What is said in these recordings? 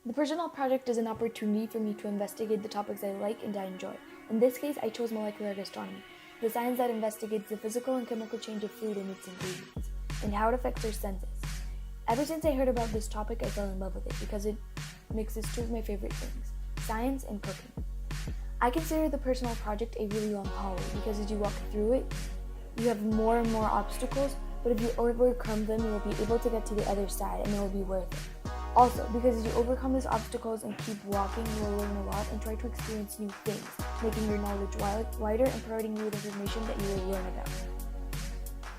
The personal project is an opportunity for me to investigate the topics I like and I enjoy. In this case, I chose molecular gastronomy, the science that investigates the physical and chemical change of food and its ingredients, and how it affects our senses. Ever since I heard about this topic, I fell in love with it because it mixes two of my favorite things, science and cooking. I consider the personal project a really long hallway because as you walk through it, you have more and more obstacles, but if you overcome them, you will be able to get to the other side and it will be worth it. Also, because as you overcome these obstacles and keep walking, you will learn a lot and try to experience new things, making your knowledge wider and providing you with information that you will learn about.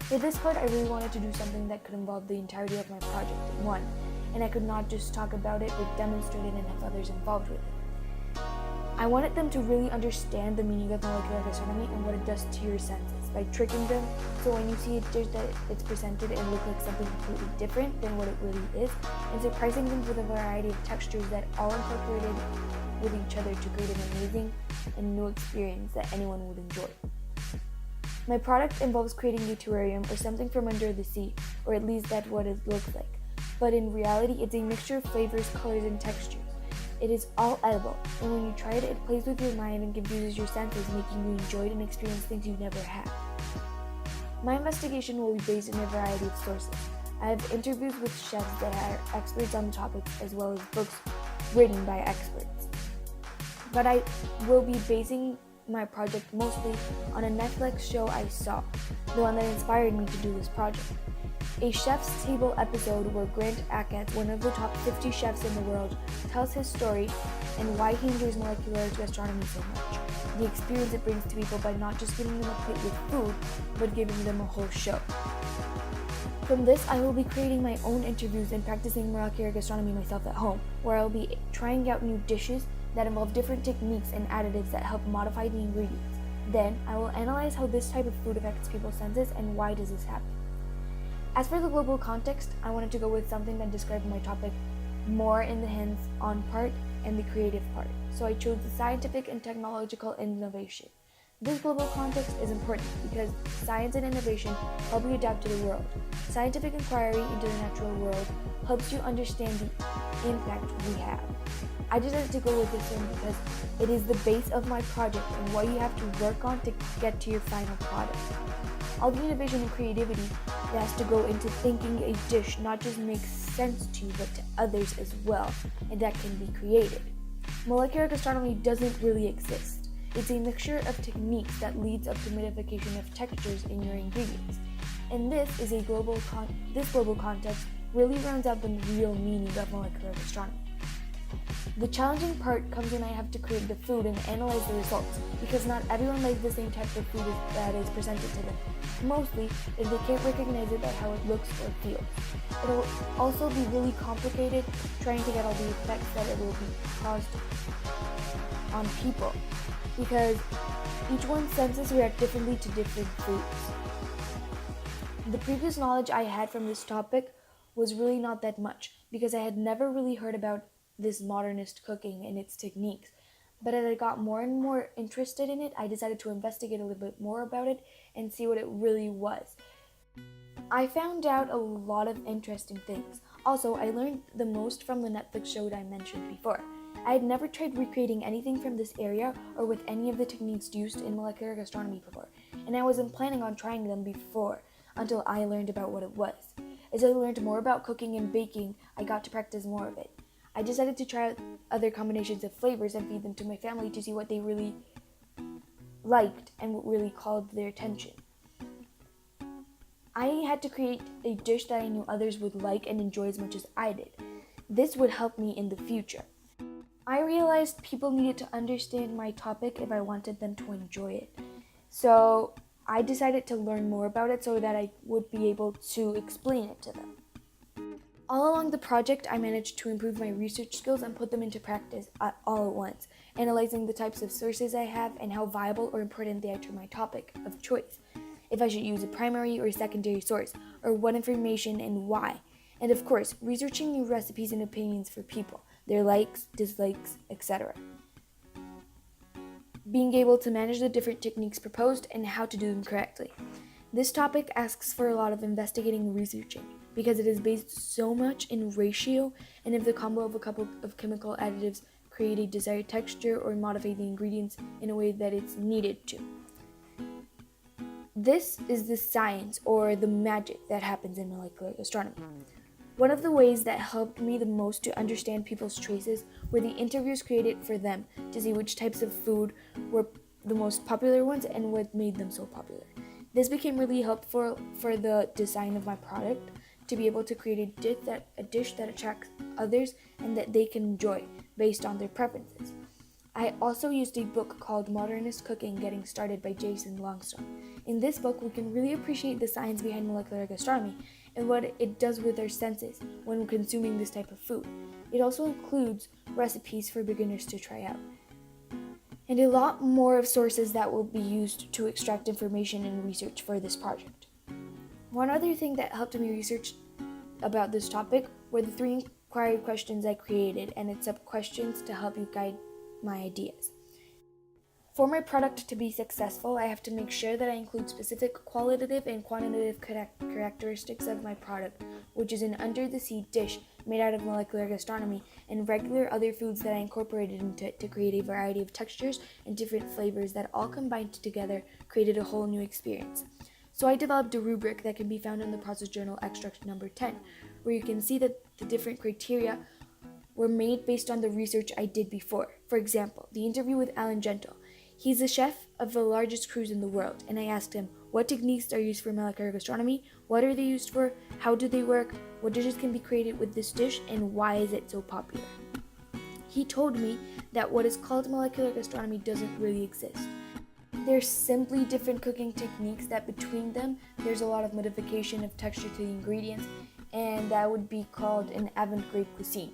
For this part, I really wanted to do something that could involve the entirety of my project in one, and I could not just talk about it, but demonstrate it and have others involved with it. I wanted them to really understand the meaning of molecular gastronomy and what it does to your senses by tricking them, so when you see a dish that it's presented and look like something completely different than what it really is, and surprising them with a variety of textures that all incorporated with each other to create an amazing and new experience that anyone would enjoy. My product involves creating a terrarium or something from under the sea, or at least that's what it looks like. But in reality, it's a mixture of flavors, colors, and textures. It is all edible, and when you try it, it plays with your mind and confuses your senses, making you enjoy it and experience things you never had. My investigation will be based on a variety of sources. I have interviews with chefs that are experts on the topics, as well as books written by experts. But I will be basing my project mostly on a Netflix show I saw, the one that inspired me to do this project. A Chef's Table episode where Grant Achatz, one of the top 50 chefs in the world, tells his story and why he enjoys molecular gastronomy so much, the experience it brings to people by not just giving them a plate with food, but giving them a whole show. From this, I will be creating my own interviews and practicing molecular gastronomy myself at home, where I will be trying out new dishes that involve different techniques and additives that help modify the ingredients. Then, I will analyze how this type of food affects people's senses and why does this happen. As for the global context, I wanted to go with something that described my topic more in the hands-on part and the creative part, so I chose the scientific and technological innovation. This global context is important because science and innovation help you adapt to the world. Scientific inquiry into the natural world helps you understand the impact we have. I decided to go with this one because it is the base of my project and what you have to work on to get to your final product. All the innovation and creativity that has to go into thinking a dish not just makes sense to you, but to others as well, and that can be created. Molecular gastronomy doesn't really exist. It's a mixture of techniques that leads up to modification of textures in your ingredients. And this global context really rounds out the real meaning of molecular gastronomy. The challenging part comes when I have to create the food and analyze the results, because not everyone likes the same type of food that is presented to them, mostly if they can't recognize it by how it looks or feels. It will also be really complicated trying to get all the effects that it will be caused on people, because each one's senses react differently to different foods. The previous knowledge I had from this topic was really not that much, because I had never really heard about this modernist cooking and its techniques. But as I got more and more interested in it, I decided to investigate a little bit more about it and see what it really was. I found out a lot of interesting things. Also, I learned the most from the Netflix show that I mentioned before. I had never tried recreating anything from this area or with any of the techniques used in molecular gastronomy before, and I wasn't planning on trying them before until I learned about what it was. As I learned more about cooking and baking, I got to practice more of it. I decided to try out other combinations of flavors and feed them to my family to see what they really liked and what really called their attention. I had to create a dish that I knew others would like and enjoy as much as I did. This would help me in the future. I realized people needed to understand my topic if I wanted them to enjoy it. So I decided to learn more about it so that I would be able to explain it to them. All along the project, I managed to improve my research skills and put them into practice all at once, analyzing the types of sources I have and how viable or important they are to my topic of choice, if I should use a primary or secondary source, or what information and why, and of course, researching new recipes and opinions for people, their likes, dislikes, etc. Being able to manage the different techniques proposed and how to do them correctly. This topic asks for a lot of investigating and researching. because it is based so much in ratio and if the combo of a couple of chemical additives create a desired texture or modify the ingredients in a way that it's needed to. This is the science or the magic that happens in molecular gastronomy. One of the ways that helped me the most to understand people's choices were the interviews created for them to see which types of food were the most popular ones and what made them so popular. This became really helpful for the design of my product to be able to create a dish that attracts others and that they can enjoy based on their preferences. I also used a book called Modernist Cooking Getting Started by Jason Longstone. In this book, we can really appreciate the science behind molecular gastronomy and what it does with our senses when consuming this type of food. It also includes recipes for beginners to try out, and a lot more of sources that will be used to extract information and research for this project. One other thing that helped me research about this topic were the 3 inquiry questions I created and its sub-questions to help you guide my ideas. For my product to be successful, I have to make sure that I include specific qualitative and quantitative characteristics of my product, which is an under-the-sea dish made out of molecular gastronomy and regular other foods that I incorporated into it to create a variety of textures and different flavors that all combined together created a whole new experience. So I developed a rubric that can be found in the process journal extract number 10, where you can see that the different criteria were made based on the research I did before. For example, the interview with Alan Gentle. He's the chef of the largest cruise in the world, and I asked him, what techniques are used for molecular gastronomy? What are they used for? How do they work? What dishes can be created with this dish? And why is it so popular? He told me that what is called molecular gastronomy doesn't really exist. They're simply different cooking techniques that between them, there's a lot of modification of texture to the ingredients, and that would be called an avant-garde cuisine.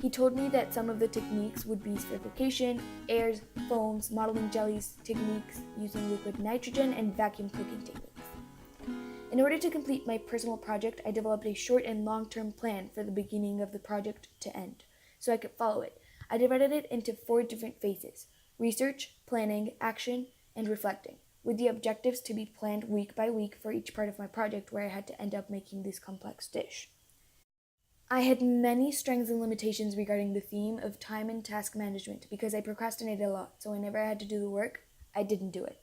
He told me that some of the techniques would be spherification, airs, foams, modeling jellies, techniques using liquid nitrogen, and vacuum cooking techniques. In order to complete my personal project, I developed a short and long-term plan for the beginning of the project to end, so I could follow it. I divided it into 4 different phases: research, planning, action, and reflecting, with the objectives to be planned week by week for each part of my project where I had to end up making this complex dish. I had many strengths and limitations regarding the theme of time and task management because I procrastinated a lot, so whenever I had to do the work, I didn't do it.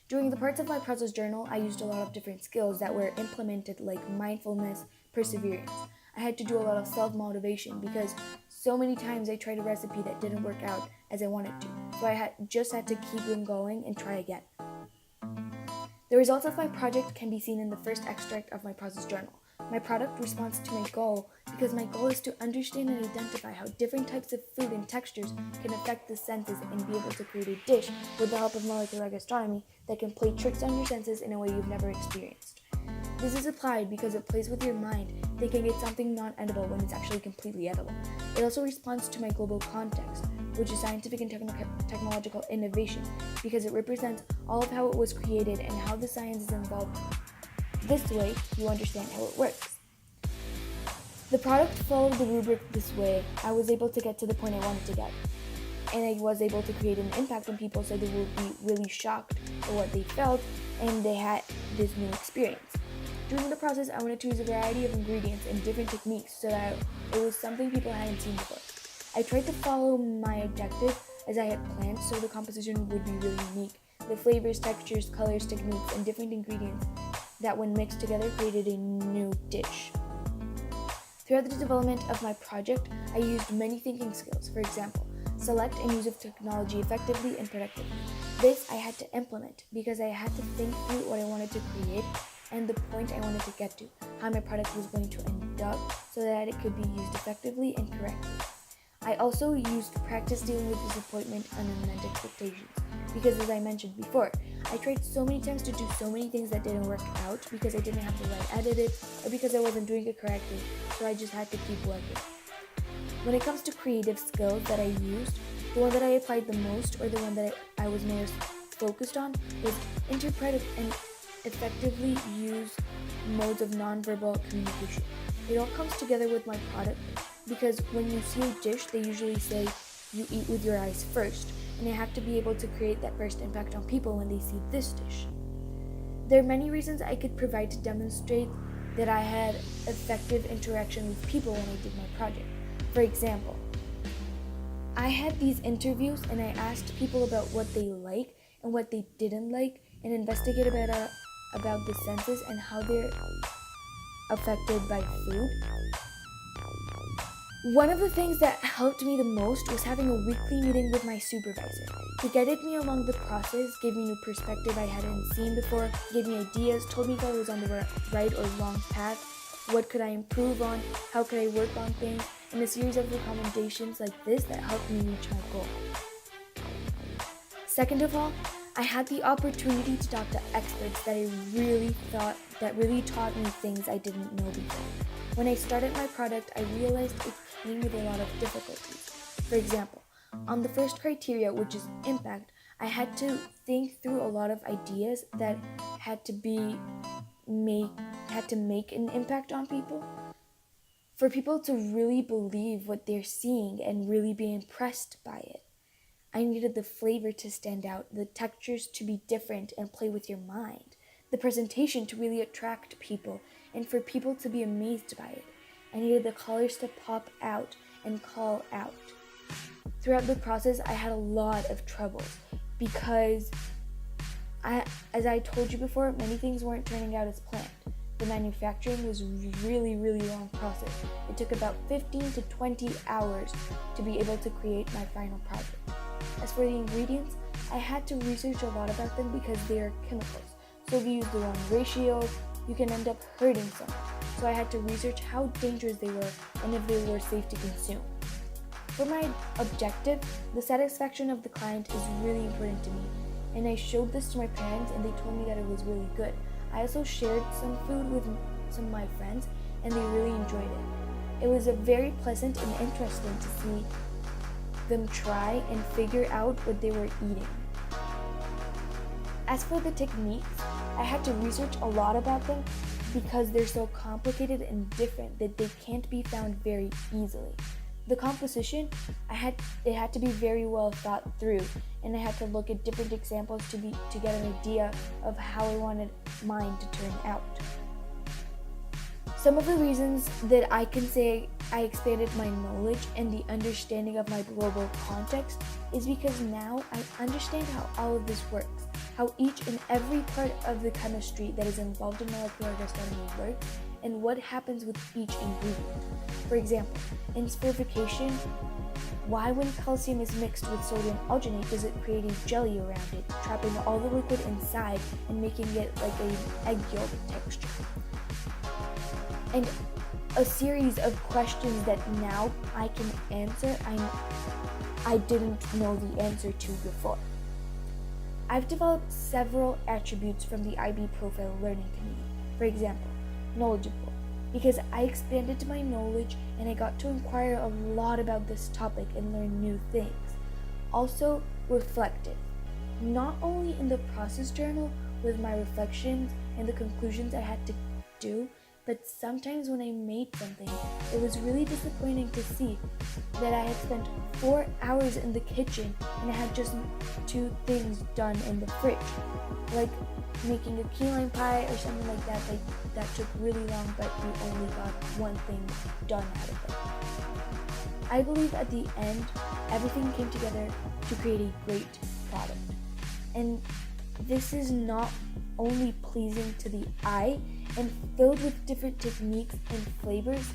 During the parts of my process journal, I used a lot of different skills that were implemented like mindfulness, perseverance. I had to do a lot of self-motivation because so many times I tried a recipe that didn't work out as I wanted to, so I just had to keep on going and try again. The results of my project can be seen in the first extract of my process journal. My product responds to my goal because my goal is to understand and identify how different types of food and textures can affect the senses and be able to create a dish with the help of molecular gastronomy that can play tricks on your senses in a way you've never experienced. This is applied because it plays with your mind, thinking it's something non-edible when it's actually completely edible. It also responds to my global context, which is scientific and technological innovation, because it represents all of how it was created and how the science is involved. This way, you understand how it works. The product followed the rubric this way. I was able to get to the point I wanted to get, and I was able to create an impact on people so they would be really shocked for what they felt and they had this new experience. During the process, I wanted to use a variety of ingredients and different techniques so that it was something people hadn't seen before. I tried to follow my objective as I had planned so the composition would be really unique. The flavors, textures, colors, techniques, and different ingredients that when mixed together created a new dish. Throughout the development of my project, I used many thinking skills. For example, select and use of technology effectively and productively. This I had to implement because I had to think through what I wanted to create and the point I wanted to get to, how my product was going to end up so that it could be used effectively and correctly. I also used practice dealing with disappointment and unmet expectations because, as I mentioned before, I tried so many times to do so many things that didn't work out because I didn't have the right edit or because I wasn't doing it correctly, so I just had to keep working. When it comes to creative skills that I used, the one that I applied the most or the one that I was most focused on was interpret and effectively use modes of nonverbal communication. It all comes together with my product because when you see a dish, they usually say you eat with your eyes first, and I have to be able to create that first impact on people when they see this dish. There are many reasons I could provide to demonstrate that I had effective interaction with people when I did my project. For example, I had these interviews and I asked people about what they like and what they didn't like, and investigated about the senses and how they're affected by food. One of the things that helped me the most was having a weekly meeting with my supervisor. He guided me along the process, gave me new perspective I hadn't seen before, gave me ideas, told me if I was on the right or wrong path, what could I improve on, how could I work on things, and a series of recommendations like this that helped me reach my goal. Second of all, I had the opportunity to talk to experts that really taught me things I didn't know before. When I started my product, I realized it came with a lot of difficulties. For example, on the first criteria, which is impact, I had to think through a lot of ideas that had to make an impact on people. For people to really believe what they're seeing and really be impressed by it. I needed the flavor to stand out, the textures to be different and play with your mind, the presentation to really attract people, and for people to be amazed by it. I needed the colors to pop out and call out. Throughout the process, I had a lot of troubles because, as I told you before, many things weren't turning out as planned. The manufacturing was really long process. It took about 15 to 20 hours to be able to create my final project. As for the ingredients, I had to research a lot about them because they are chemicals. So if you use the wrong ratios, you can end up hurting someone. So I had to research how dangerous they were and if they were safe to consume. For my objective, the satisfaction of the client is really important to me, and I showed this to my parents and they told me that it was really good. I also shared some food with some of my friends and they really enjoyed it. It was very pleasant and interesting to see them try and figure out what they were eating. As for the techniques, I had to research a lot about them because they're so complicated and different that they can't be found very easily. The composition, it had to be very well thought through, and I had to look at different examples to get an idea of how I wanted mine to turn out. Some of the reasons that I can say I expanded my knowledge and the understanding of my global context is because now I understand how all of this works, how each and every part of the chemistry that is involved in molecular gastronomy works, and what happens with each ingredient. For example, in spherification, why when calcium is mixed with sodium alginate does it create a jelly around it, trapping all the liquid inside and making it like an egg yolk texture? And a series of questions that now I can answer I didn't know the answer to before. I've developed several attributes from the IB Profile Learning Community. For example, knowledgeable, because I expanded my knowledge and I got to inquire a lot about this topic and learn new things. Also, reflective, not only in the process journal with my reflections and the conclusions I had to do, but sometimes when I made something, it was really disappointing to see that I had spent 4 hours in the kitchen and I had just 2 things done in the fridge. Like making a key lime pie or something like that, that took really long, but you only got 1 thing done out of it. I believe at the end, everything came together to create a great product. And this is not only pleasing to the eye and filled with different techniques and flavors,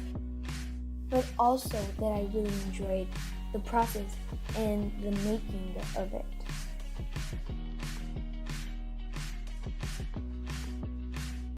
but also that I really enjoyed the process and the making of it.